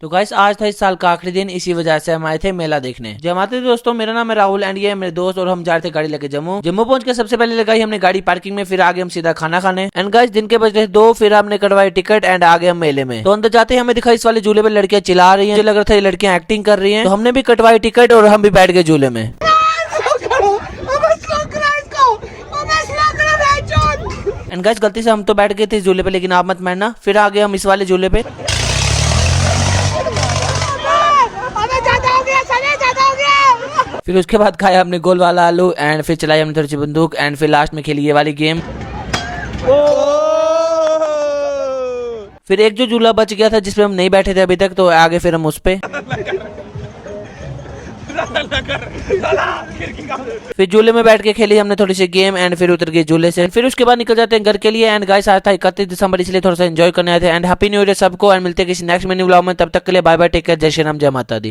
तो गाइस आज था इस साल का आखिरी दिन, इसी वजह से हम आए थे मेला देखने। जब आते थे दोस्तों, मेरा नाम है राहुल एंड ये मेरे दोस्त और हम जा रहे थे गाड़ी लेके जम्मू पहुंच के सबसे पहले लगाई हमने गाड़ी पार्किंग में, फिर आगे हम सीधा खाना खाने। एंड गाइस दिन के बजे 2, फिर हमने कटवाई टिकट एंड आगे हम मेले में। तो अंदर जाते ही हमें दिखा इस वाले झूले पे लड़कियां चिल्ला रही है, मुझे लग रहा था ये लड़कियां एक्टिंग कर रही है। तो हमने भी कटवाई टिकट और हम भी बैठ गए झूले में। एंड गाइस गलती से हम तो बैठ गए थे इस झूले पे, लेकिन आप मत मानना। फिर आगे हम इस वाले झूले पे। फिर उसके बाद खाया हमने गोल वाला आलू एंड फिर चलाई हमने थोड़ी सी बंदूक एंड फिर लास्ट में खेली ये वाली गेम। फिर एक जो झूला बच गया था जिसपे हम नहीं बैठे थे अभी तक, तो आगे फिर हम उस पे। फिर झूले में बैठ के खेली हमने थोड़ी सी गेम एंड फिर उतर गए झूले से। फिर उसके बाद निकल जाते हैं घर के लिए। एंड गाइस आज था 31 दिसंबर, इसलिए थोड़ा सा एंजॉय करने आए थे। एंड हैप्पी न्यू ईयर सबको, एंड मिलते हैं किसी नेक्स्ट मेन्यू व्लॉग में। तब तक के लिए बाय बाय, टेक केयर, जय श्री राम, जय माता दी।